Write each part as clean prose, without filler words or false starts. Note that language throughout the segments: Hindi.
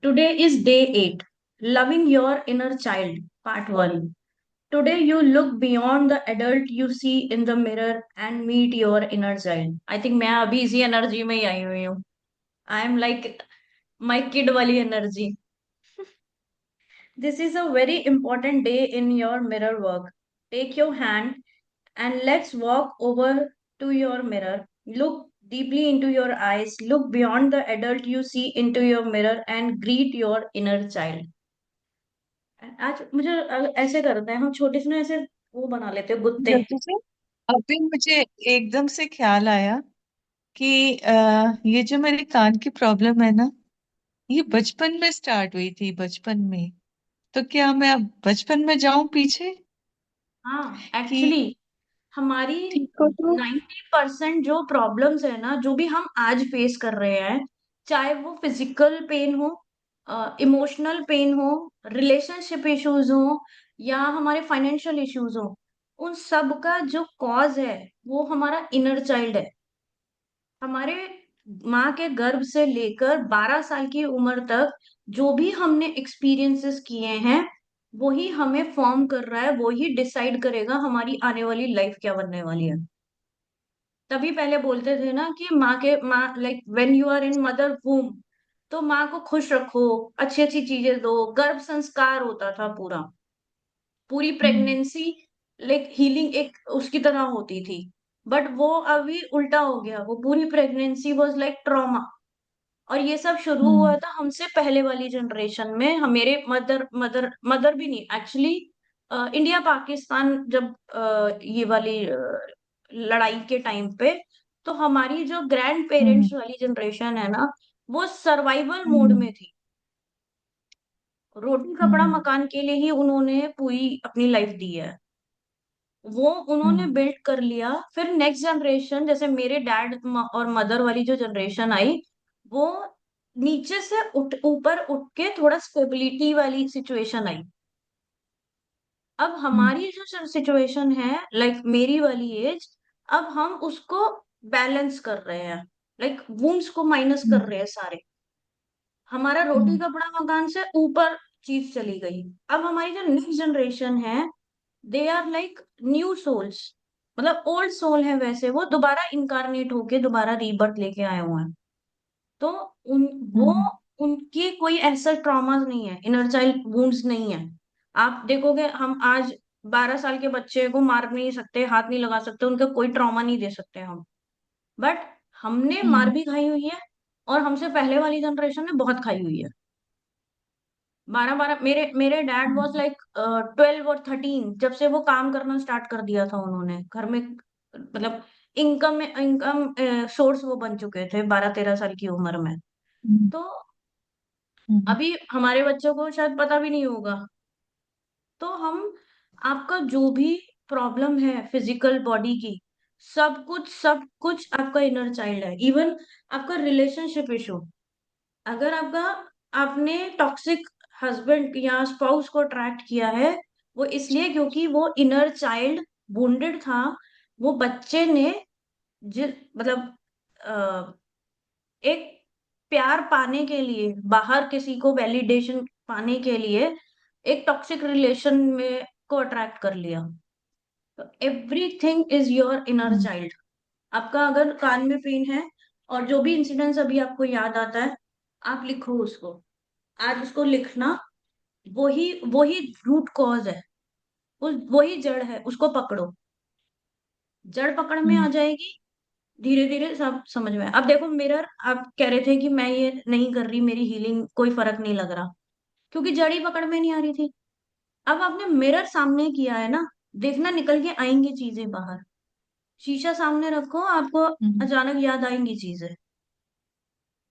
Today is day 8, Loving Your Inner Child, part 1. Today you look beyond the adult you see in the mirror and meet your inner child. I think मैं अभी इसी एनर्जी में ही आई हुई हूँ. I am like my kid वाली energy. This is a very important day in your mirror work. Take your hand and let's walk over to your mirror. Look deeply into your eyes. Look beyond the adult you see into your mirror and greet your inner child. आज मुझे ऐसे करते हैं हम छोटे से ना ऐसे वो बना लेते हैं गुत्ते. जल्दी से अभी मुझे एकदम से ख्याल आया कि ये जो मेरे कान की प्रॉब्लम है ना, ये बचपन में स्टार्ट हुई थी, बचपन में। तो क्या मैं अब बचपन में जाऊं पीछे हाँ कि एक्चुअली हमारी ठीक हो तो। 90% जो प्रॉब्लम्स है ना जो भी हम आज फेस कर रहे हैं, चाहे वो फिजिकल पेन हो, इमोशनल पेन हो, रिलेशनशिप इश्यूज हो या हमारे फाइनेंशियल इश्यूज हो, उन सब का जो कॉज है वो हमारा इनर चाइल्ड है. हमारे माँ के गर्भ से लेकर 12 साल की उम्र तक जो भी हमने एक्सपीरियंसेस किए हैं वही हमें फॉर्म कर रहा है, वही डिसाइड करेगा हमारी आने वाली लाइफ क्या बनने वाली है. तभी पहले बोलते थे ना कि माँ like when you are in mother womb, तो माँ को खुश रखो, अच्छी अच्छी चीजें दो, गर्भ संस्कार होता था पूरा. पूरी हम्म। प्रेगनेंसी लाइक हीलिंग एक उसकी तरह होती थी. बट वो अभी उल्टा हो गया, वो पूरी प्रेगनेंसी वाज लाइक ट्रॉमा. और ये सब शुरू हुआ हम्म। था हमसे पहले वाली जनरेशन में. हम मेरे मदर मदर मदर भी नहीं एक्चुअली. इंडिया पाकिस्तान जब ये वाली लड़ाई के टाइम पे, तो हमारी जो ग्रैंड हम्म। पेरेंट्स वाली जनरेशन है ना, वो सर्वाइवल मोड हम्म। में थी. रोटी कपड़ा हम्म। मकान के लिए ही उन्होंने पूरी अपनी लाइफ दी है. वो उन्होंने हम्म। बिल्ड कर लिया. फिर नेक्स्ट जनरेशन जैसे मेरे डैड और मदर वाली जो जनरेशन आई, वो नीचे से उठ ऊपर उठ के थोड़ा स्टेबिलिटी वाली सिचुएशन आई. अब हम्म। हमारी जो सिचुएशन है लाइक मेरी वाली एज, अब हम उसको बैलेंस कर रहे हैं, लाइक वुंड्स को माइनस कर हम्म। रहे हैं सारे. हमारा रोटी हम्म। कपड़ा मकान से ऊपर चीज चली गई. अब हमारी जो नेक्स्ट जनरेशन है, they are like new souls. मतलब ओल्ड सोल है वैसे, वो दोबारा इनकारनेट होके दोबारा रीबर्थ लेके आए हुए हैं. तो उन वो हम्म। उनकी कोई ऐसा ट्रॉमास नहीं है, इनर चाइल्ड वुंड्स नहीं है. आप देखोगे हम आज 12 साल के बच्चे को मार नहीं सकते, हाथ नहीं लगा सकते, उनका कोई ट्रॉमा नहीं दे सकते हम. बट हमने मार हम्म। भी खाई हुई है, और हमसे पहले वाली जनरेशन ने बहुत खाई हुई है. 12 12 मेरे मेरे डैड वाज हम्म। लाइक 12 और 13 जब से वो काम करना स्टार्ट कर दिया था उन्होंने घर में. मतलब इनकम सोर्स वो बन चुके थे 12 13 साल की उम्र में. हम्म। तो हम्म। अभी हमारे बच्चों को शायद पता भी नहीं होगा. तो हम आपका जो भी प्रॉब्लम है फिजिकल बॉडी की, सब कुछ आपका इनर चाइल्ड है. इवन आपका रिलेशनशिप इशू, अगर आपका आपने टॉक्सिक हस्बैंड या स्पाउस को अट्रैक्ट किया है, वो इसलिए क्योंकि वो इनर चाइल्ड वुंडेड था. वो बच्चे ने मतलब अ, एक प्यार पाने के लिए, बाहर किसी को वैलिडेशन पाने के लिए एक टॉक्सिक रिलेशन में को अट्रैक्ट कर लिया. तो everything is your inner hmm. Child. आपका अगर कान में पेन है और जो भी इंसिडेंट्स अभी आपको याद आता है, आप लिखो उसको. आज उसको लिखना. वही वही रूट कॉज है, उस वही जड़ है, उसको पकड़ो. जड़ पकड़ में आ हम्म। जाएगी, धीरे धीरे सब समझ में अब देखो मिरर, आप कह रहे थे कि मैं ये नहीं कर रही, मेरी हीलिंग कोई फर्क नहीं लग रहा, क्योंकि जड़ ही पकड़ में नहीं आ रही थी. अब आपने मिरर सामने किया है ना, देखना निकल के आएंगी चीजें बाहर. शीशा सामने रखो, आपको हम्म। अचानक याद आएंगी चीजें.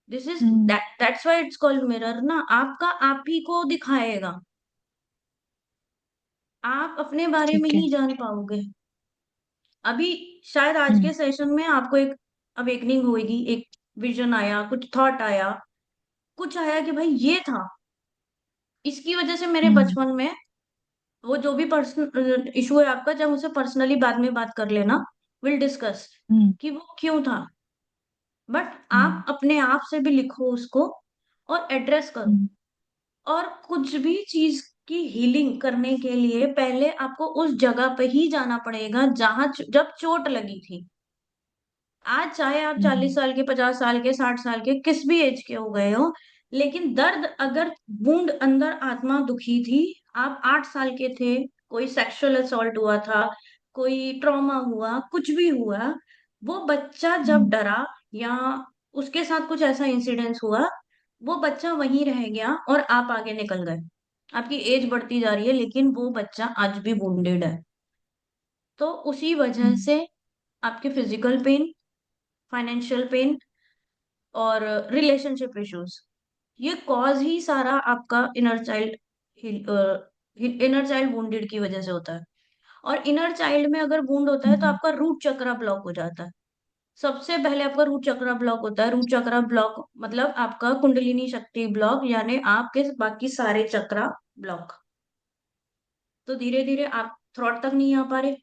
This is hmm. That's why it's called mirror ना. आपका आप ही को दिखाएगा. आप अपने बारे में ठीक है। ही जान पाओगे. अभी शायद आज हम्म। के सेशन में आपको एक अवेकनिंग होगी, एक विजन आया, कुछ थॉट आया, कुछ आया कि भाई ये था. इसकी वजह से मेरे हम्म। बचपन में वो जो भी पर्सनल इशू है आपका, जब उसे पर्सनली बाद में बात कर लेना, विल डिस्कस हम्म। कि वो क्यों था. बट हम्म। आप अपने आप से भी लिखो उसको और एड्रेस करो. और कुछ भी चीज की हीलिंग करने के लिए पहले आपको उस जगह पे ही जाना पड़ेगा जहां जब चोट लगी थी। आज चाहे आप 40 साल के, 50 साल के, 60 साल के, किस भी एज के हो गए हो, लेकिन दर्द अगर, बूंद अंदर आत्मा दुखी थी, आप 8 साल के थे, कोई सेक्सुअल असॉल्ट हुआ था, कोई ट्रॉमा हुआ, कुछ भी हुआ, वो बच्चा जब डरा या उसके साथ कुछ ऐसा इंसिडेंस हुआ, वो बच्चा वहीं रह गया और आप आगे निकल गए। आपकी एज बढ़ती जा रही है लेकिन वो बच्चा आज भी वुंडेड है। तो उसी वजह से आपके फिजिकल पेन, फाइनेंशियल पेन और रिलेशनशिप इश्यूज, ये कॉज ही सारा आपका इनर चाइल्ड वुंडेड की वजह से होता है। और इनर चाइल्ड में अगर वुंड होता है तो आपका रूट चक्रा ब्लॉक हो जाता है। सबसे पहले आपका रूट चक्रा ब्लॉक होता है। रूट चक्रा ब्लॉक मतलब आपका कुंडलिनी शक्ति ब्लॉक, यानी आपके बाकी सारे चक्रा ब्लॉक। तो धीरे धीरे आप थ्रॉट तक नहीं आ पा रहे,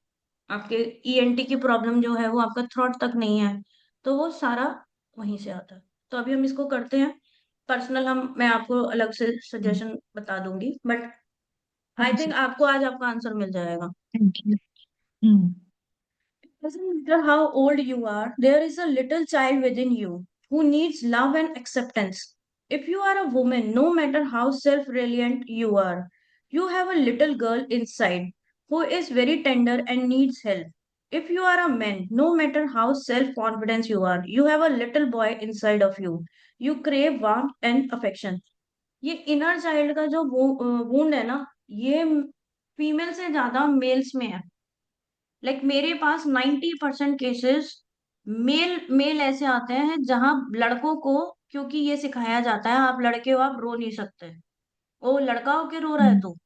आपके ईएनटी की प्रॉब्लम जो है वो आपका थ्रॉट तक नहीं है, तो वो सारा वहीं से आता है। तो अभी हम इसको करते हैं पर्सनल, हम मैं आपको अलग से सजेशन बता दूंगी, बट हाँ आई थिंक जी। आपको आज आपका आंसर मिल जाएगा। Thank you. Hmm. Doesn't matter how old you are, there is a little child within you who needs love and acceptance. If you are a woman, no matter how self reliant you are, you have a little girl inside who is very tender and needs help. If you are a man, no matter how self confident you are, you have a little boy inside of you. You crave warmth and affection. ये इनर चाइल्ड का जो वूंड है ना, ये फीमेल से ज्यादा मेल्स में है। लाइक मेरे पास 90% केसेस मेल मेल ऐसे आते हैं जहां लड़कों को, क्योंकि ये सिखाया जाता है आप लड़के हो आप रो नहीं सकते, वो लड़का होके रो रहा है, तो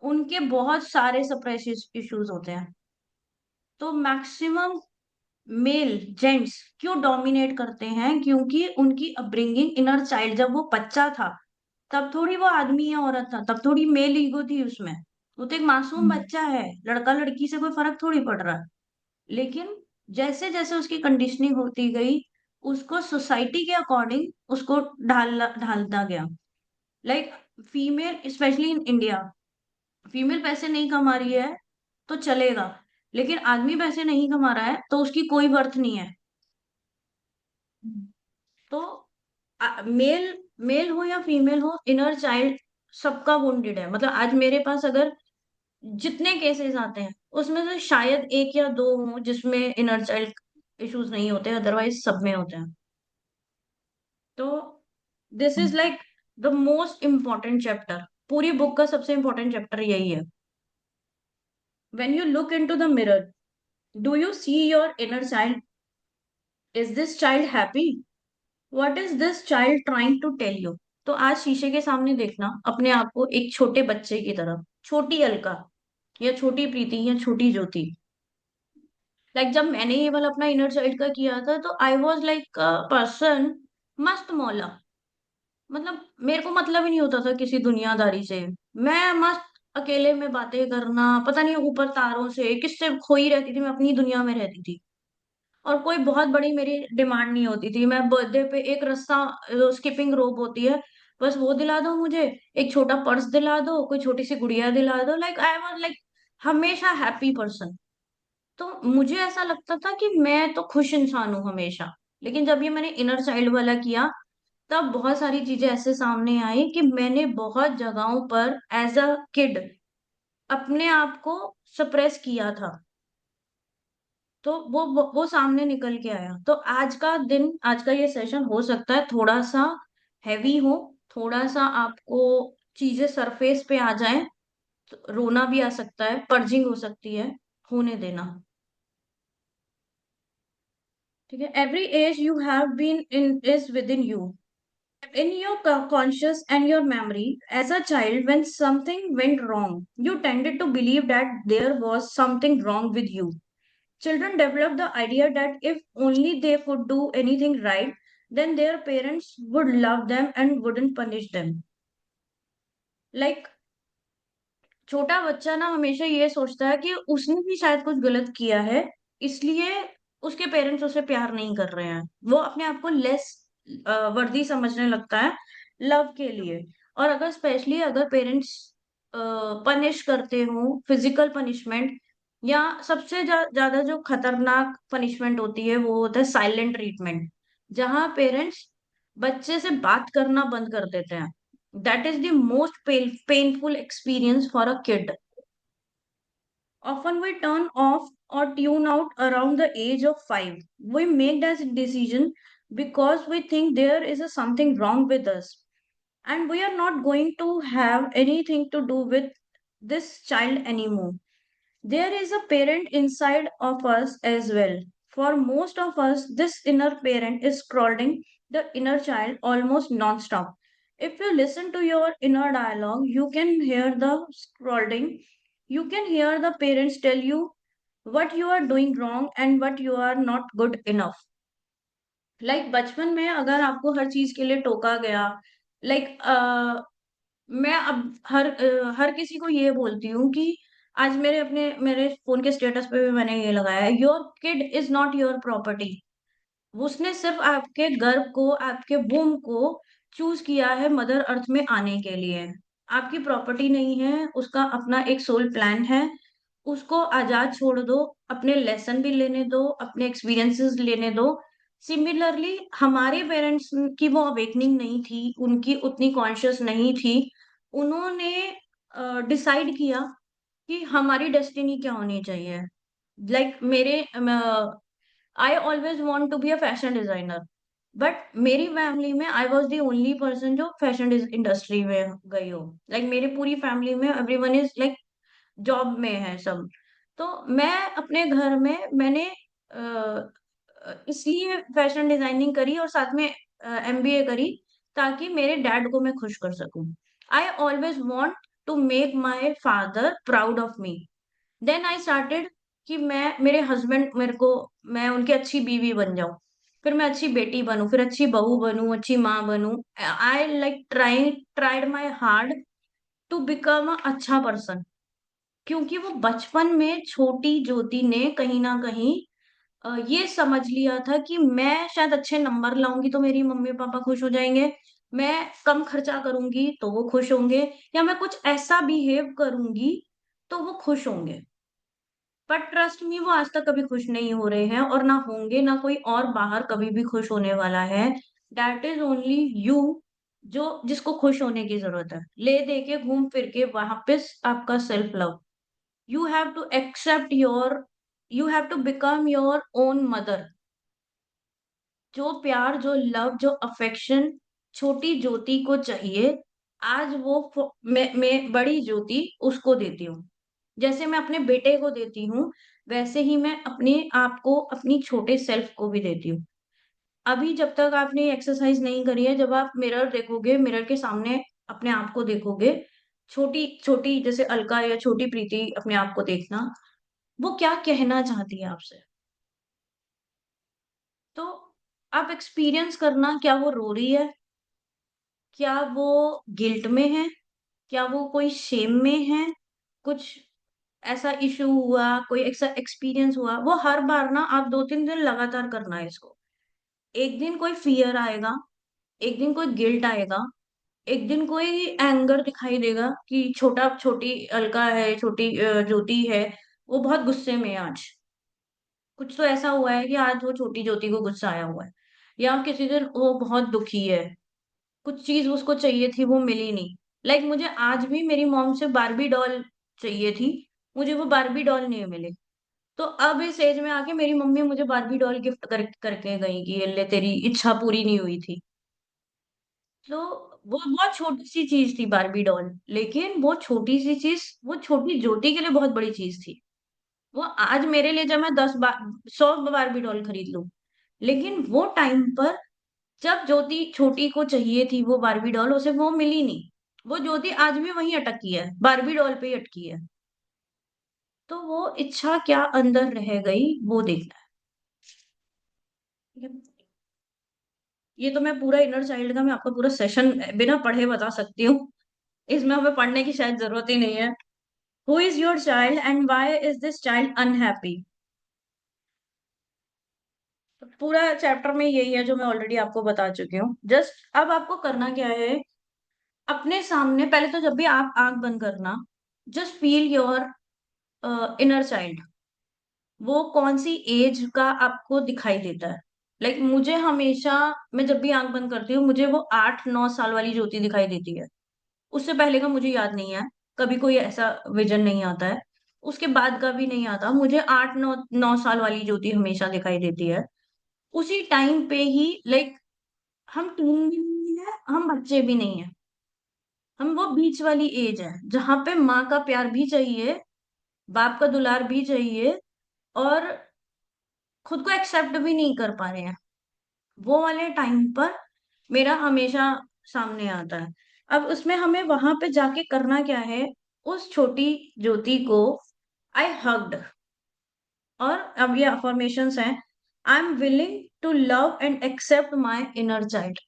उनके बहुत सारे सप्रेस इश्यूज होते हैं। तो मैक्सिमम मेल जेंट्स क्यों डोमिनेट करते हैं, क्योंकि उनकी अपब्रिंगिंग, इनर चाइल्ड जब वो बच्चा था तब थोड़ी वो आदमी या औरत था, तब थोड़ी मेल ईगो थी उसमें। वो तो एक मासूम बच्चा है, लड़का लड़की से कोई फर्क थोड़ी पड़ रहा है। लेकिन जैसे जैसे उसकी कंडीशनिंग होती गई, उसको सोसाइटी के अकॉर्डिंग उसको ढालता गया। Like female, specially in India, female पैसे नहीं कमा रही है तो चलेगा, लेकिन आदमी पैसे नहीं कमा रहा है तो उसकी कोई वर्थ नहीं है। तो मेल मेल हो या फीमेल हो, इनर चाइल्ड सबका वुंडेड है। मतलब आज मेरे पास अगर जितने केसेस आते हैं उसमें से शायद एक या दो हों जिसमें इनर चाइल्ड इश्यूज नहीं होते, अदरवाइज सब में होते हैं। तो this is like the most important chapter, पूरी बुक का सबसे इम्पोर्टेंट चैप्टर यही है। When you look into the mirror, do you see your inner child? Is this child happy? What is this child trying to tell you? तो आज शीशे के सामने देखना अपने आप को एक छोटे बच्चे की तरह, छोटी अलका या छोटी प्रीति या छोटी ज्योति। जब मैंने ये वाला अपना इनर चाइल्ड का किया था तो I was like a person, मस्त मौला। मतलब मेरे को मतलब ही नहीं होता था किसी दुनियादारी से। मैं मस्त अकेले में बातें करना, पता नहीं ऊपर तारों से किससे खोई रहती थी, मैं अपनी दुनिया में रहती थी। और कोई बहुत बड़ी मेरी डिमांड नहीं होती थी। मैं बर्थडे पे एक रस्सा, स्किपिंग रोप होती है, बस वो दिला दो मुझे, एक छोटा पर्स दिला दो, कोई छोटी सी गुड़िया दिला दो, लाइक आई वॉज लाइक हमेशा हैप्पी पर्सन। तो मुझे ऐसा लगता था कि मैं तो खुश इंसान हूं हमेशा। लेकिन जब ये मैंने इनर चाइल्ड वाला किया, तब बहुत सारी चीजें ऐसे सामने आई कि मैंने बहुत जगहों पर एज अ किड अपने आप को सप्रेस किया था। तो वो सामने निकल के आया। तो आज का दिन, आज का ये सेशन हो सकता है थोड़ा सा हैवी हो, थोड़ा सा आपको चीजें सरफेस पे आ जाएं, तो रोना भी आ सकता है, पर्जिंग हो सकती है, होने देना। ठीक है, every age you have been in is within you, in your conscious and your memory. As a child, when something went wrong, you tended to believe that there was something wrong with you. Children develop the idea that if only they could do anything right, then their parents would love them and wouldn't punish them. Like छोटा बच्चा ना हमेशा ये सोचता है कि उसने भी शायद कुछ गलत किया है, इसलिए उसके पेरेंट्स उसे प्यार नहीं कर रहे हैं। वो अपने आप को लेस वर्दी समझने लगता है लव के लिए। और अगर स्पेशली अगर पेरेंट्स पनिश करते हो, फिजिकल पनिशमेंट, या सबसे ज्यादा जो खतरनाक पनिशमेंट होती है वो होता है साइलेंट ट्रीटमेंट, जहां पेरेंट्स बच्चे से बात करना बंद कर देते हैं। That is the most painful experience for a kid. Often we turn off or tune out around the age of 5. We make that decision because we think there is a something wrong with us, and we are not going to have anything to do with this child anymore. There is a parent inside of us as well. For most of us, this inner parent is scrolling the inner child almost non-stop. If you listen to your inner dialogue, you can hear the scrolling. You can hear the parents tell you what you are doing wrong and what you are not good enough. बचपन में अगर आपको हर चीज के लिए टोका गया, लाइक मैं अब हर किसी को ये बोलती हूँ कि आज मेरे फोन के स्टेटस पे भी मैंने ये लगाया है, your kid is not your property. उसने सिर्फ आपके गर्भ को, आपके वूम को चूज किया है मदर अर्थ में आने के लिए। आपकी प्रॉपर्टी नहीं है, उसका अपना एक सोल प्लान है। उसको आजाद छोड़ दो, अपने लेसन भी लेने दो, अपने एक्सपीरियंसेस लेने दो। सिमिलरली हमारे पेरेंट्स की वो अवेकनिंग नहीं थी, उनकी उतनी कॉन्शियस नहीं थी। उन्होंने डिसाइड किया कि हमारी डेस्टिनी क्या होनी चाहिए। मेरे I always want to be a fashion designer, but मेरी फैमिली में I was the only person जो फैशन इंडस्ट्री में गई हो। मेरी पूरी फैमिली में एवरीवन इज जॉब में है सब। तो मैं अपने घर में मैंने इसलिए फैशन डिजाइनिंग करी और साथ में एमबीए करी, ताकि मेरे डैड को मैं खुश कर सकूं। I always want to make my father proud of me. Then I started कि मैं मेरे हस्बैंड मेरे को मैं उनकी अच्छी बीवी बन जाऊं, फिर मैं अच्छी बेटी बनूं, फिर अच्छी बहू बनूं, अच्छी माँ बनूं। I tried my hard to become a अच्छा पर्सन। क्योंकि वो बचपन में छोटी ज्योति ने कहीं ना कहीं ये समझ लिया था कि मैं शायद अच्छे नंबर लाऊंगी तो मेरी मम्मी पापा खुश हो जाएंगे, मैं कम खर्चा करूंगी तो वो खुश होंगे, या मैं कुछ ऐसा बिहेव करूंगी तो वो खुश होंगे। पर ट्रस्ट मी, वो आज तक कभी खुश नहीं हो रहे हैं और ना होंगे, ना कोई और बाहर कभी भी खुश होने वाला है। दैट इज ओनली यू, जो जिसको खुश होने की जरूरत है। ले दे के घूम फिर के वापस आपका self love. You have to accept your, you have to become your own mother. जो प्यार, जो लव, जो अफेक्शन छोटी ज्योति को चाहिए, आज वो मैं बड़ी ज्योति उसको देती हूँ। जैसे मैं अपने बेटे को देती हूँ, वैसे ही मैं अपने आप को, अपनी छोटे सेल्फ को भी देती हूँ। अभी जब तक आपने एक्सरसाइज नहीं करी है, जब आप मिरर देखोगे, मिरर के सामने अपने आप को देखोगे, छोटी छोटी जैसे अलका या छोटी प्रीति अपने आप को देखना, वो क्या कहना चाहती है आपसे। तो आप एक्सपीरियंस करना, क्या वो रो रही है, क्या वो गिल्ट में है, क्या वो कोई शेम में है, कुछ ऐसा इशू हुआ, कोई ऐसा एक्सपीरियंस हुआ, वो हर बार ना आप 2-3 दिन लगातार करना है इसको। एक दिन कोई फियर आएगा, एक दिन कोई गिल्ट आएगा, एक दिन कोई एंगर दिखाई देगा कि छोटा छोटी अलका है, छोटी ज्योति है, वो बहुत गुस्से में है आज। कुछ तो ऐसा हुआ है कि आज वो छोटी ज्योति को गुस्सा आया हुआ है, या किसी दिन वो बहुत दुखी है, कुछ चीज उसको चाहिए थी वो मिली नहीं। मुझे आज भी मेरी मॉम से बारबी डॉल चाहिए थी, मुझे वो बारबी डॉल नहीं मिली। तो अब इस एज में आके मेरी मम्मी मुझे बारबी डॉल गिफ्ट करके गई कि ये ले, तेरी इच्छा पूरी नहीं हुई थी। तो वो बहुत छोटी सी चीज थी बारबी डॉल, लेकिन वो छोटी सी चीज वो छोटी ज्योति के लिए बहुत बड़ी चीज थी। वो आज मेरे लिए जब मैं 100 बारबी डॉल खरीद लूं, लेकिन वो टाइम पर जब ज्योति छोटी को चाहिए थी वो बारबी डॉल, उसे वो मिली नहीं। वो ज्योति आज भी वहीं अटकी है, बारबी डॉल पे ही अटकी है। तो वो इच्छा क्या अंदर रह गई, वो देखना है। ये तो मैं पूरा इनर चाइल्ड का मैं आपको पूरा सेशन बिना पढ़े बता सकती हूँ। इसमें हमें पढ़ने की शायद जरूरत ही नहीं है। Who is your child and why is this child unhappy. पूरा चैप्टर में यही है जो मैं ऑलरेडी आपको बता चुकी हूँ। जस्ट अब आपको करना क्या है, अपने सामने पहले तो जब भी आप आंख बंद करना, just feel your inner child. वो कौन सी एज का आपको दिखाई देता है। लाइक मुझे हमेशा, मैं जब भी आंख बंद करती हूँ मुझे वो 8-9 साल वाली ज्योति दिखाई देती है। उससे पहले का मुझे याद नहीं है, कभी कोई ऐसा विजन नहीं आता है। उसके बाद का भी नहीं आता, मुझे 8-9 9 साल वाली ज्योति हमेशा दिखाई देती है। उसी टाइम पे ही, लाइक हम टीन भी नहीं है, हम बच्चे भी नहीं है, हम वो बीच वाली एज है जहां पे माँ का प्यार भी चाहिए, बाप का दुलार भी चाहिए, और खुद को एक्सेप्ट भी नहीं कर पा रहे हैं। वो वाले टाइम पर मेरा हमेशा सामने आता है। अब उसमें हमें वहां पे जाके करना क्या है, उस छोटी ज्योति को आई हग्ड, और अब ये अफर्मेशंस हैं। I am willing to love and accept my inner child.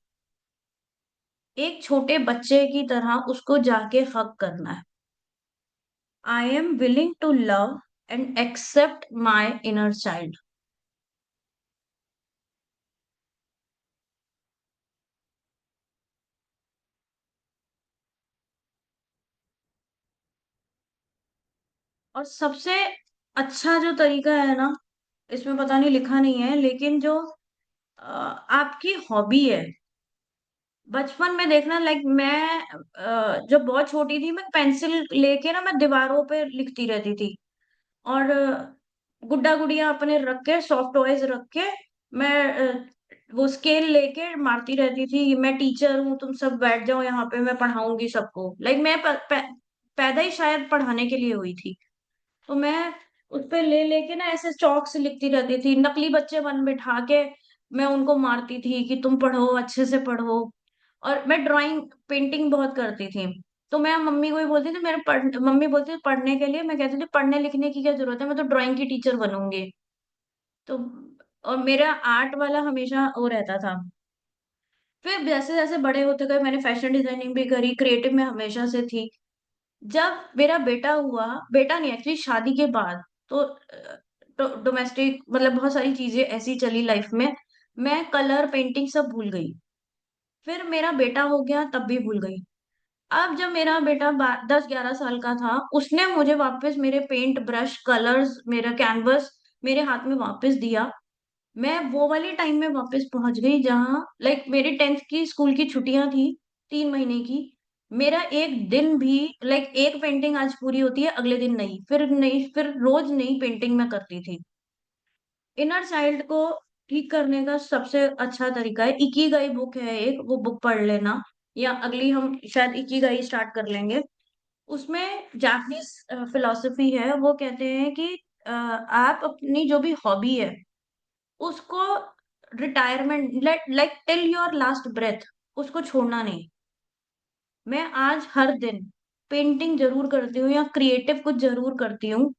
एक छोटे बच्चे की तरह उसको जाके हक करना है। I am willing to love and accept my inner child. और सबसे अच्छा जो तरीका है ना, इसमें पता नहीं लिखा नहीं है, लेकिन जो आपकी हॉबी है, बचपन में देखना, लाइक मैं जब बहुत छोटी थी, मैं पेंसिल लेके ना मैं दीवारों पे लिखती रहती थी। और गुड्डा गुड़िया अपने रख के, सॉफ्ट टॉयज रख के, मैं वो स्केल लेके मारती रहती थी, मैं टीचर हूँ, तुम सब बैठ जाओ यहाँ पे, मैं पढ़ाऊंगी सबको। लाइक मैं पैदा ही शायद पढ़ाने के लिए हुई थी। तो मैं उस पे ले लेके ना ऐसे चौक से लिखती रहती थी, नकली बच्चे बन बिठा के मैं उनको मारती थी कि तुम पढ़ो, अच्छे से पढ़ो। और मैं ड्राइंग पेंटिंग बहुत करती थी। तो मैं मम्मी को ही बोलती थी, मम्मी बोलती थी पढ़ने के लिए, मैं कहती थी पढ़ने लिखने की क्या जरूरत है, मैं तो ड्राइंग की टीचर बनूंगी। तो और मेरा आर्ट वाला हमेशा वो रहता था। फिर जैसे जैसे बड़े होते गए, मैंने फैशन डिजाइनिंग भी करी, क्रिएटिव में हमेशा से थी। जब मेरा बेटा हुआ, बेटा नहीं एक्चुअली शादी के बाद, तो डोमेस्टिक मतलब बहुत सारी चीजें ऐसी चली लाइफ में, मैं कलर पेंटिंग सब भूल गई। फिर मेरा बेटा हो गया तब भी भूल गई। अब जब मेरा बेटा 10-11 साल का था, उसने मुझे वापस मेरे पेंट ब्रश, कलर्स, मेरा कैनवस मेरे हाथ में वापस दिया। मैं वो वाले टाइम में वापस पहुंच गई जहां, लाइक मेरी 10th की स्कूल की छुट्टियां थी, 3 महीने की। मेरा एक दिन भी, लाइक एक पेंटिंग आज पूरी होती है, अगले दिन नहीं, फिर नहीं, फिर रोज नई पेंटिंग मैं करती थी। इनर चाइल्ड को ठीक करने का सबसे अच्छा तरीका है, इकिगाई बुक है एक, वो बुक पढ़ लेना। या अगली हम शायद इकिगाई स्टार्ट कर लेंगे। उसमें जापानीज फिलोसफी है, वो कहते हैं कि आप अपनी जो भी हॉबी है उसको retirement, like till your last breath, उसको छोड़ना नहीं। मैं आज हर दिन पेंटिंग जरूर करती हूँ या क्रिएटिव कुछ जरूर करती हूँ,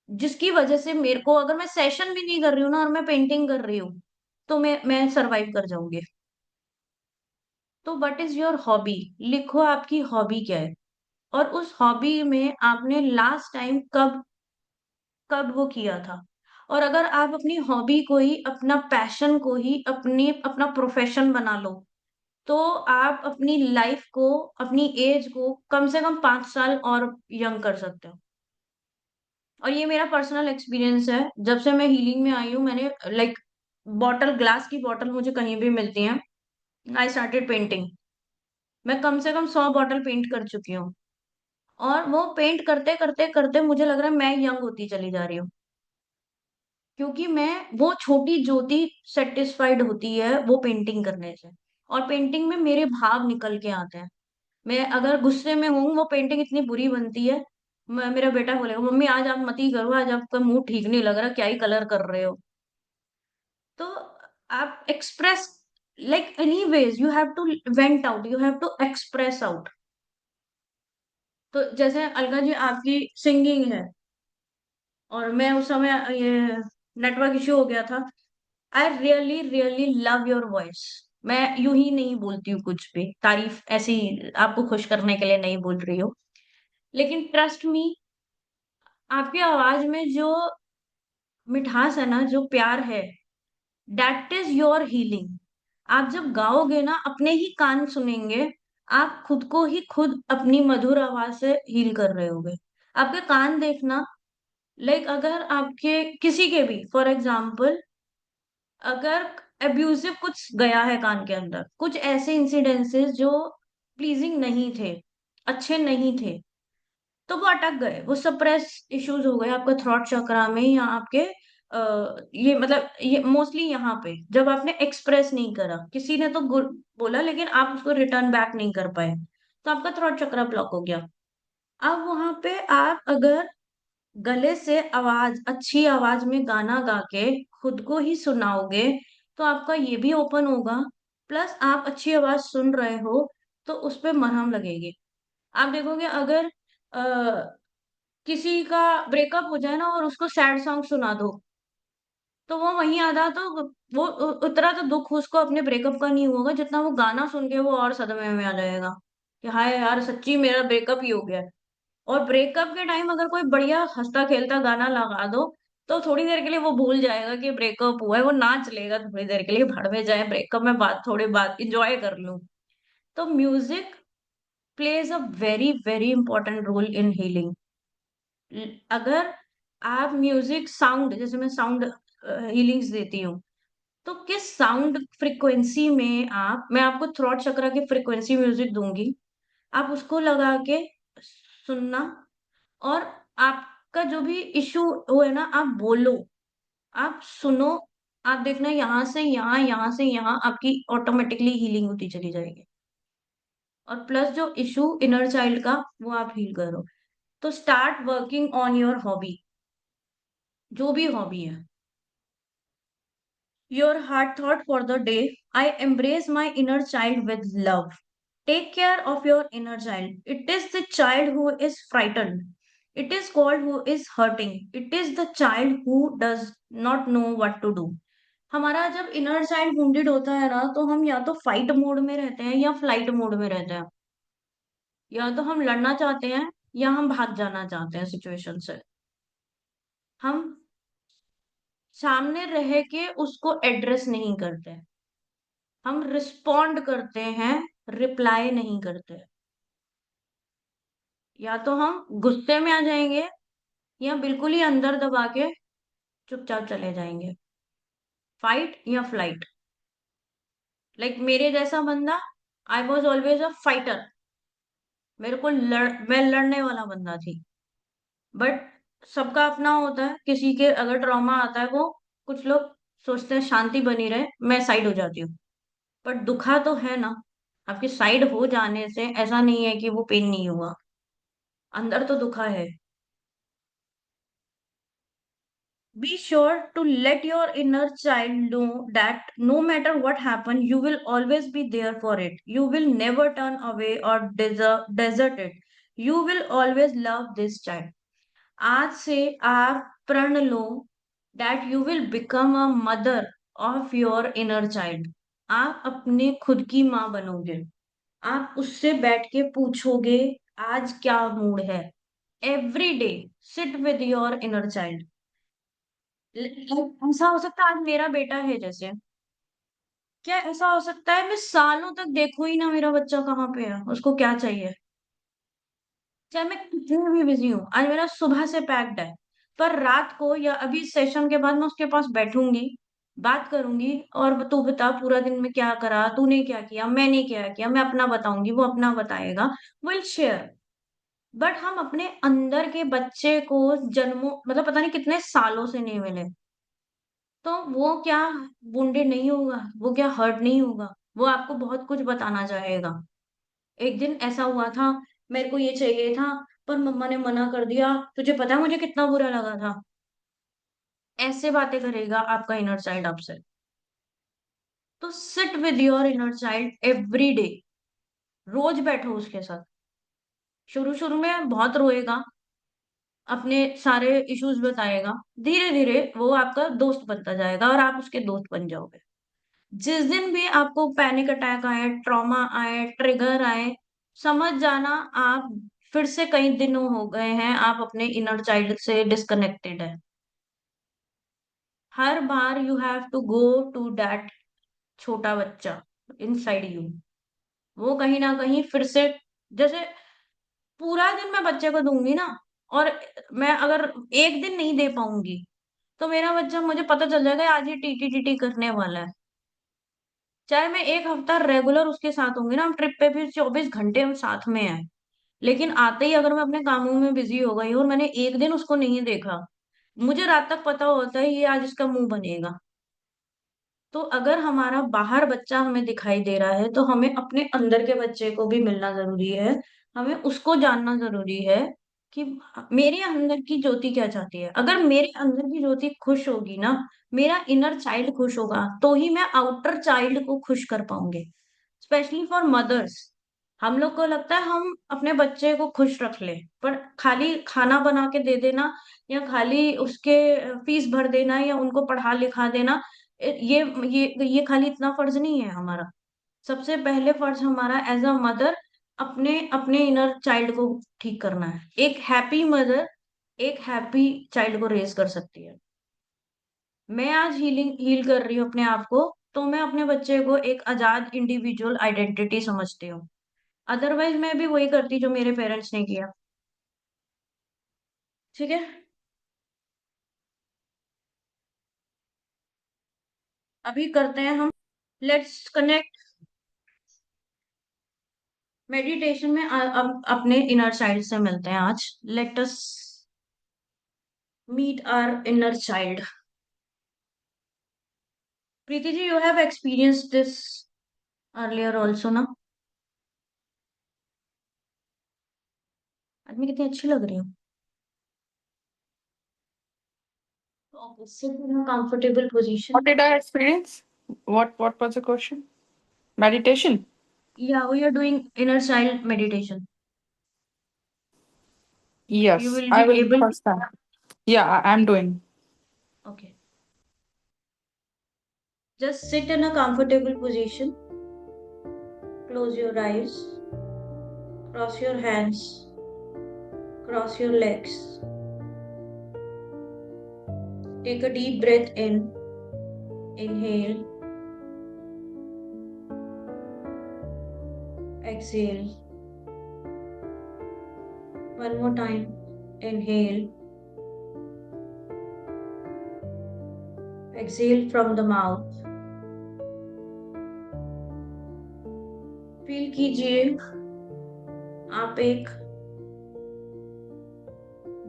जिसकी वजह से मेरे को, अगर मैं सेशन भी नहीं कर रही हूँ ना और मैं पेंटिंग कर रही हूँ, तो मैं सरवाइव कर जाऊंगी। तो व्हाट इज योर हॉबी, लिखो आपकी हॉबी क्या है, और उस हॉबी में आपने लास्ट टाइम कब कब वो किया था। और अगर आप अपनी हॉबी को ही, अपना पैशन को ही अपना प्रोफेशन बना लो, तो आप अपनी लाइफ को, अपनी एज को कम से कम 5 साल और यंग कर सकते हो। और ये मेरा पर्सनल एक्सपीरियंस है, जब से मैं हीलिंग में आई हूँ, मैंने लाइक बॉटल, ग्लास की बॉटल मुझे कहीं भी मिलती है, आई स्टार्टेड पेंटिंग। मैं कम से कम 100 बॉटल पेंट कर चुकी हूँ। और वो पेंट करते करते करते मुझे लग रहा है मैं यंग होती चली जा रही हूँ, क्योंकि मैं, वो छोटी ज्योति सेटिस्फाइड होती है वो पेंटिंग करने से। और पेंटिंग में मेरे भाव निकल के आते हैं। मैं अगर गुस्से में हूँ, वो पेंटिंग इतनी बुरी बनती है, मेरा बेटा बोलेगा मम्मी आज आप मत ही करो, आज आपका मुंह ठीक नहीं लग रहा, क्या ही कलर कर रहे हो। तो आप express, like any ways you have to vent out, you have to express out. तो जैसे अलका जी आपकी सिंगिंग है, और मैं उस समय ये नेटवर्क इश्यू हो गया था। I really really love your voice. मैं यूं ही नहीं बोलती हूँ कुछ भी, तारीफ ऐसी आपको खुश करने के लिए नहीं बोल रही हूँ, लेकिन ट्रस्ट मी, आपकी आवाज में जो मिठास है ना, जो प्यार है, दैट इज योर हीलिंग। आप जब गाओगे ना, अपने ही कान सुनेंगे, आप खुद को ही खुद अपनी मधुर आवाज से हील कर रहे होगे। आपके कान देखना, लाइक अगर आपके किसी के भी फॉर एग्जाम्पल, अगर अब्यूजिव कुछ गया है कान के अंदर, कुछ ऐसे इंसिडेंसेस जो प्लीजिंग नहीं थे, अच्छे नहीं थे, तो वो अटक गए, वो सप्रेस इश्यूज हो गए आपके थ्रॉट चक्रा में, या आपके ये मतलब ये मोस्टली यहाँ पे जब आपने एक्सप्रेस नहीं करा, किसी ने तो बोला लेकिन आप उसको रिटर्न बैक नहीं कर पाए, तो आपका थ्रॉट चक्रा ब्लॉक हो गया। अब वहां पे आप अगर गले से आवाज, अच्छी आवाज में गाना गा के खुद को ही सुनाओगे, तो आपका ये भी ओपन होगा, प्लस आप अच्छी आवाज सुन रहे हो, तो उस पे मरहम लगेगी। आप देखोगे अगर किसी का ब्रेकअप हो जाए ना और उसको सैड सॉन्ग सुना दो, तो वो वहीं आधा तो वो उतना तो दुख उसको अपने ब्रेकअप का नहीं होगा जितना वो गाना सुन के वो और सदमे में आ जाएगा कि हाय यार सच्ची मेरा ब्रेकअप ही हो गया है। और ब्रेकअप के टाइम अगर कोई बढ़िया हंसता खेलता गाना लगा दो, तो थोड़ी देर के लिए वो भूल जाएगा कि ब्रेकअप हुआ है, वो नाच लेगा थोड़ी देर के लिए, भड़ में जाए ब्रेकअप में, बात थोड़ी बात इंजॉय कर लूं। तो music plays a very very important role in healing. अगर आप म्यूजिक साउंड, जैसे मैं साउंड हीलिंग्स देती हूँ, तो किस साउंड फ्रिक्वेंसी में आप, मैं आपको थ्रॉट चक्र की फ्रिक्वेंसी म्यूजिक दूंगी, आप उसको लगा के सुनना, और आपका जो भी इशू हो है ना, आप बोलो, आप सुनो, आप देखना यहाँ से यहाँ, यहाँ से यहाँ आपकी ऑटोमेटिकली हीलिंग होती चली जाएगी। और प्लस जो इशू इनर चाइल्ड का, वो आप हील करो। तो start working on your hobby, जो भी हॉबी है। Your heart thought for the day. I embrace my inner child with love. Take care of your inner child. It is the child who is frightened. It is called who is hurting. It is the child who does not know what to do. हमारा जब इनर चाइल्ड wounded होता है ना, तो हम या तो फाइट मोड में रहते हैं या फ्लाइट मोड में रहते हैं। या तो हम लड़ना चाहते हैं या हम भाग जाना चाहते हैं सिचुएशन से। हम सामने रह के उसको एड्रेस नहीं करते, हम रिस्पॉन्ड करते हैं, रिप्लाई नहीं करते। या तो हम गुस्से में आ जाएंगे, या बिल्कुल ही अंदर दबा के चुपचाप चले जाएंगे। फाइट या फ्लाइट। लाइक मेरे जैसा बंदा, I was always a fighter. मेरे को मैं लड़ने वाला बंदा थी। बट सबका अपना होता है, किसी के अगर ट्रॉमा आता है, वो कुछ लोग सोचते हैं शांति बनी रहे, मैं साइड हो जाती हूँ। बट दुखा तो है ना, आपकी साइड हो जाने से ऐसा नहीं है कि वो पेन नहीं हुआ, अंदर तो दुखा है। Be sure to let your inner child know that no matter what happens, you will always be there for it. You will never turn away or desert it. You will always love this child. आज से आप प्रण लो that you will become a mother of your inner child. आप अपने खुद की माँ बनोगे। आप उससे बैठ के पूछोगे आज क्या मूड है। Every day seat with your inner child. ऐसा हो सकता है आज मेरा बेटा है जैसे, क्या ऐसा हो सकता है मैं सालों तक देखूं ही ना मेरा बच्चा कहाँ पे है, उसको क्या चाहिए, चाहे मैं कितनी भी बिजी हूँ, आज मेरा सुबह से पैक्ड है, पर रात को या अभी सेशन के बाद मैं उसके पास बैठूंगी, बात करूंगी, और तू बता पूरा दिन में क्या करा, तूने क्या किया, मैंने क्या किया, मैं अपना बताऊंगी, वो अपना बताएगा, विल शेयर। बट हम अपने अंदर के बच्चे को जन्मों मतलब पता नहीं कितने सालों से नहीं मिले, तो वो क्या वुंडेड नहीं होगा, वो क्या हर्ट नहीं होगा, वो आपको बहुत कुछ बताना चाहेगा। एक दिन ऐसा हुआ था, मेरे को ये चाहिए था पर मम्मा ने मना कर दिया, तुझे पता है मुझे कितना बुरा लगा था। ऐसे बातें करेगा आपका इनर चाइल्ड आपसे। तो sit with your inner child every day, रोज बैठो उसके साथ। शुरू शुरू में बहुत रोएगा, अपने सारे इश्यूज बताएगा, धीरे धीरे वो आपका दोस्त बनता जाएगा और आप उसके दोस्त बन जाओगे। जिस दिन भी आपको पैनिक अटैक आए, ट्रॉमा आए, ट्रिगर आए, समझ जाना आप फिर से कई दिनों हो गए हैं आप अपने इनर चाइल्ड से डिस्कनेक्टेड है। हर बार you have to go to that छोटा बच्चा इनसाइड यू, वो कहीं ना कहीं फिर से, जैसे पूरा दिन मैं बच्चे को दूंगी ना, और मैं अगर एक दिन नहीं दे पाऊंगी, तो मेरा बच्चा, मुझे पता चल जाएगा आज ये टीटी टीटी करने वाला है। चाहे मैं एक हफ्ता रेगुलर उसके साथ होंगी ना, हम ट्रिप पे भी 24 घंटे हम साथ में हैं, लेकिन आते ही अगर मैं अपने कामों में बिजी हो गई और मैंने एक दिन उसको नहीं देखा, मुझे रात तक पता होता है ये आज इसका मुंह बनेगा। तो अगर हमारा बाहर बच्चा हमें दिखाई दे रहा है, तो हमें अपने अंदर के बच्चे को भी मिलना जरूरी है। हमें उसको जानना जरूरी है कि मेरे अंदर की ज्योति क्या चाहती है। अगर मेरे अंदर की ज्योति खुश होगी ना, मेरा इनर चाइल्ड खुश होगा, तो ही मैं आउटर चाइल्ड को खुश कर पाऊंगी। स्पेशली फॉर मदर्स, हम लोग को लगता है हम अपने बच्चे को खुश रख ले, पर खाली खाना बना के दे देना, या खाली उसके फीस भर देना, या उनको पढ़ा लिखा देना, ये खाली इतना फर्ज नहीं है हमारा। सबसे पहले फर्ज हमारा एज अ मदर, अपने अपने इनर चाइल्ड को ठीक करना है। एक हैप्पी मदर एक हैप्पी चाइल्ड को रेज कर सकती है। मैं आज हील कर रही हूँ अपने आप को, तो मैं अपने बच्चे को एक आजाद इंडिविजुअल आइडेंटिटी समझती हूँ। अदरवाइज मैं भी वही करती जो मेरे पेरेंट्स ने किया। ठीक है, अभी करते हैं हम, लेट्स कनेक्ट मेडिटेशन में। अब अपने इनर चाइल्ड से मिलते हैं आज। Let us meet our inner child. Preeti ji, you have experience this earlier also ना? आज मैं कितनी अच्छी लग रही हूँ। Okay, sit in a comfortable What position. did I experience? What was the question? Meditation? या we are doing inner child meditation. You Yes, will I be will able to. first time. Yeah, I'm doing. Okay, just sit in a comfortable position. Close your eyes. Cross your hands. Cross your legs. Take a deep breath in. Inhale. Exhale. One more time. Inhale. Exhale from the mouth. Feel कीजिए आप एक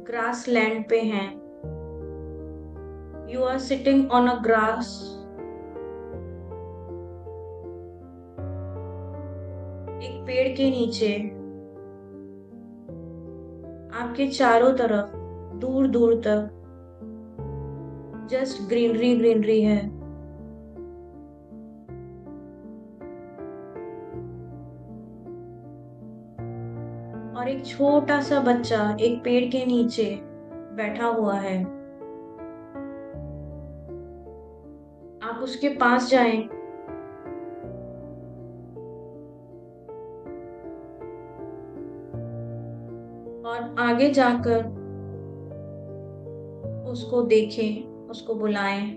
ग्रास लैंड पे हैं। You are sitting on a grass. एक पेड़ के नीचे। आपके चारों तरफ दूर दूर तक जस्ट ग्रीनरी ग्रीनरी है। और एक छोटा सा बच्चा एक पेड़ के नीचे बैठा हुआ है। आप उसके पास जाएं और आगे जाकर उसको देखें, उसको बुलाएं।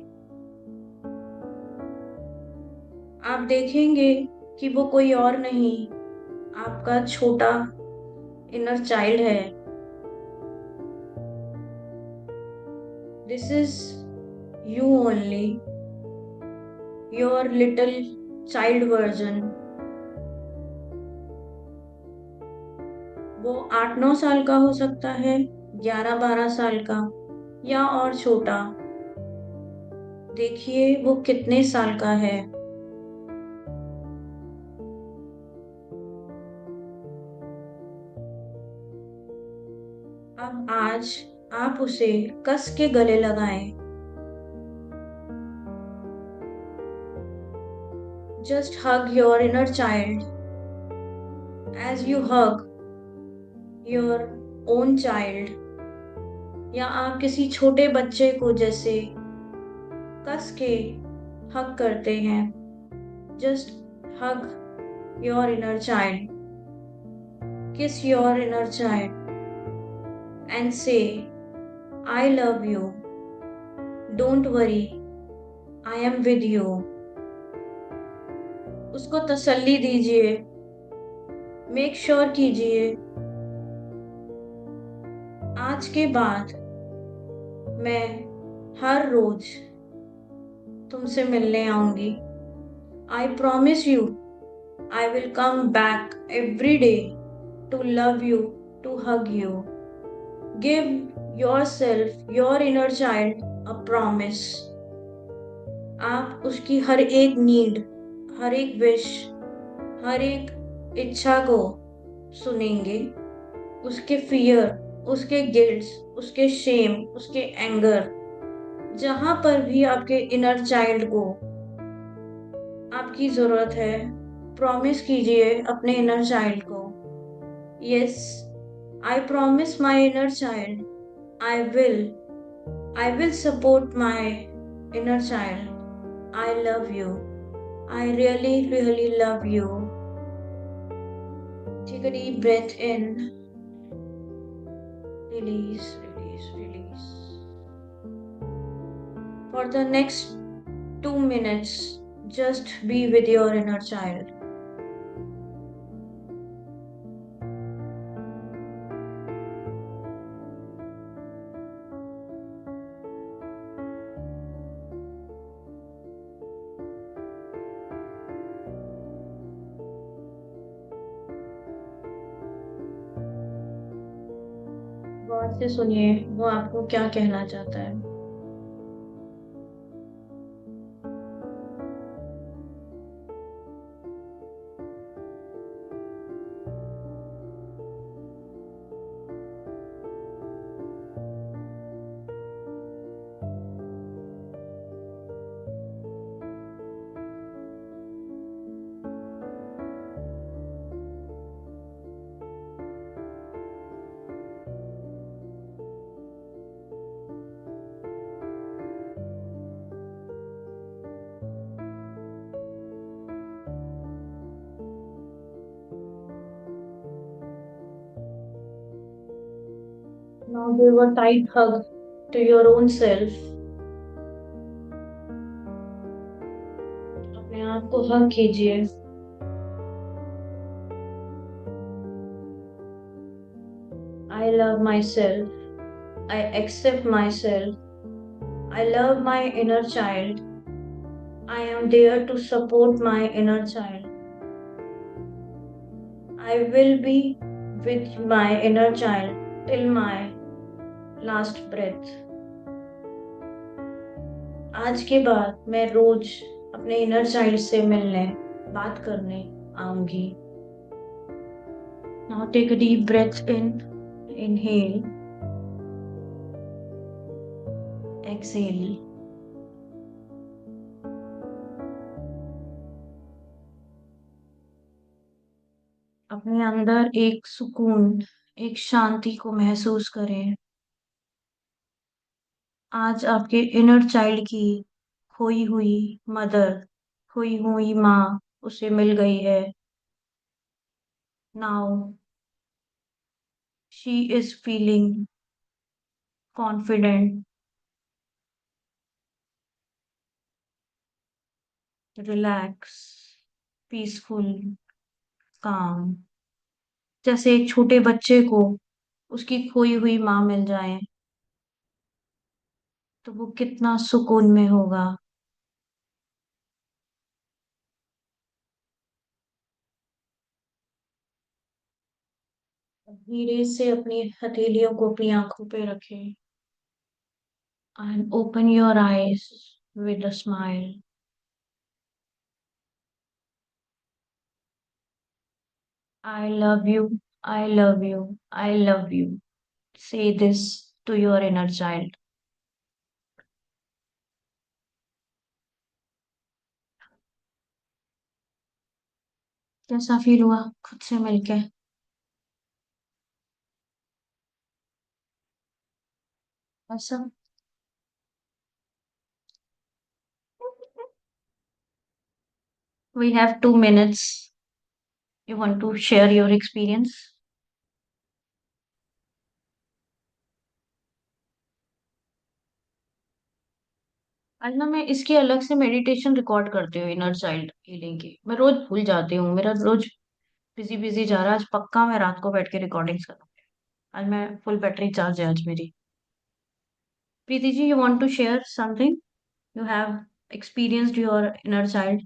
आप देखेंगे कि वो कोई और नहीं, आपका छोटा इनर चाइल्ड है। This is you only, your little child version. वो 8-9 साल का हो सकता है, 11-12 साल का, या और छोटा। देखिए वो कितने साल का है। अब आज आप उसे कस के गले लगाएं। Just hug your inner child as you hug your own child. या आप किसी छोटे बच्चे को जैसे कस के हग करते हैं। Just hug your inner child, kiss your inner child and say I love you, don't worry, I am with you. उसको तसल्ली दीजिए मेक श्योर कीजिए आज के बाद मैं हर रोज तुमसे मिलने आऊंगी। I promise you I will come back every day to love you, to hug you. Give yourself, your inner child, a promise. आप उसकी हर एक नीड, हर एक विश, हर एक इच्छा को सुनेंगे। उसके फियर, उसके गिल्ट्स, उसके शेम, उसके एंगर, जहां पर भी आपके इनर चाइल्ड को आपकी जरूरत है, प्रॉमिस कीजिए अपने इनर चाइल्ड को। Yes, I promise my inner child I will. I will support my inner child. I love you. I really, really love you. Take a deep breath in. Release, release, release. For the next 2 minutes, just be with your inner child. गौर से सुनिए वो आपको क्या कहना चाहता है। Now give a tight hug to your own self. अपने आप को हग कीजिए। I love myself. I accept myself. I love my inner child. I am there to support my inner child. I will be with my inner child till my last breath. आज के बाद मैं रोज अपने इनर चाइल्ड से मिलने, बात करने आऊंगी। Now take a deep breath in, inhale, exhale. अपने अंदर एक सुकून, एक शांति को महसूस करें। आज आपके इनर चाइल्ड की खोई हुई मदर, खोई हुई माँ उसे मिल गई है। Now she is feeling confident, relax, peaceful, काम। जैसे एक छोटे बच्चे को उसकी खोई हुई माँ मिल जाए तो वो कितना सुकून में होगा। धीरे से अपनी हथेलियों को अपनी आंखों पे रखें and open your eyes with a smile. I love you, I love you, I love you. Say this to your inner child. कैसा फील हुआ खुद से मिलके? ऐसा? We have 2 minutes. You want to share your experience? आज ना मैं इसकी अलग से मेडिटेशन रिकॉर्ड करती हूँ इनर चाइल्ड हीलिंग की। मैं रोज भूल जाती हूँ, मेरा रोज बिजी बिजी जा रहा है आज, पक्का मैं रात को बैठ के रिकॉर्डिंग्स करूंगी। आज मैं फुल बैटरी चार्ज है आज मेरी। Preeti ji, you want to share something? You have experienced your inner child?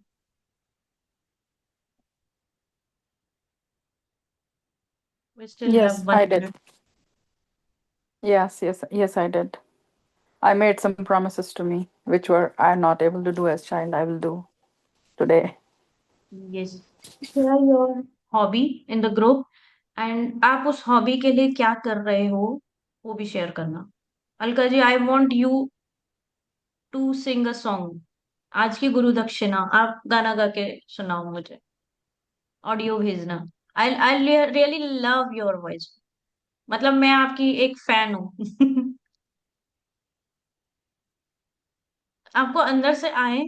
We still have Yes, one I did. minute. Yes, I did. I made some promises to me, which were I'm not able to do as child, I will do today. Yes. Share your hobby in the group, and आप उस हॉबी के लिए क्या कर रहे हो वो भी शेयर करना। Alka ji, I want you to sing a song. आज की गुरु दक्षिणा, आप गाना गा के सुनाओ मुझे, ऑडियो भेजना। I really love your voice, मतलब मैं आपकी एक फैन हूँ। आपको अंदर से आए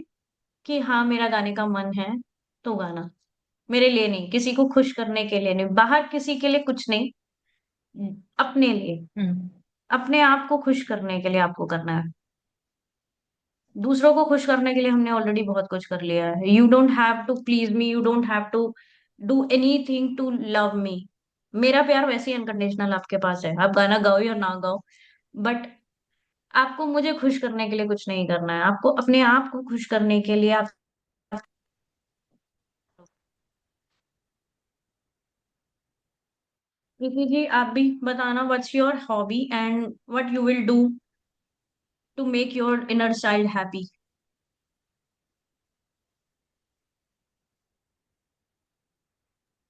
कि हाँ मेरा गाने का मन है तो गाना। मेरे लिए नहीं, किसी को खुश करने के लिए नहीं, बाहर किसी के लिए कुछ नहीं, अपने लिए, हम्म। अपने आप को खुश करने के लिए आपको करना है। दूसरों को खुश करने के लिए हमने ऑलरेडी बहुत कुछ कर लिया है। You don't have to please me, you don't have to do anything to love me. मेरा प्यार वैसे ही अनकंडीशनल आपके पास है, आप गाना गाओ या ना गाओ, बट आपको मुझे खुश करने के लिए कुछ नहीं करना है, आपको अपने आप को खुश करने के लिए आप। प्रीति जी, आप भी बताना, what's your hobby and what you will do to make your inner child happy.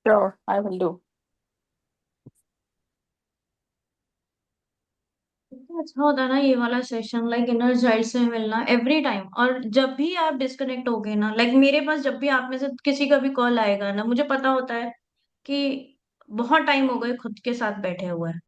Sure, I will do. इतना अच्छा होता है ना ये वाला सेशन, लाइक इनर चाइल्ड से मिलना एवरी टाइम। और जब भी आप डिस्कनेक्ट हो गए ना, लाइक मेरे पास जब भी आप में से किसी का भी कॉल आएगा ना, मुझे पता होता है कि बहुत टाइम हो गए खुद के साथ बैठे हुए हैं।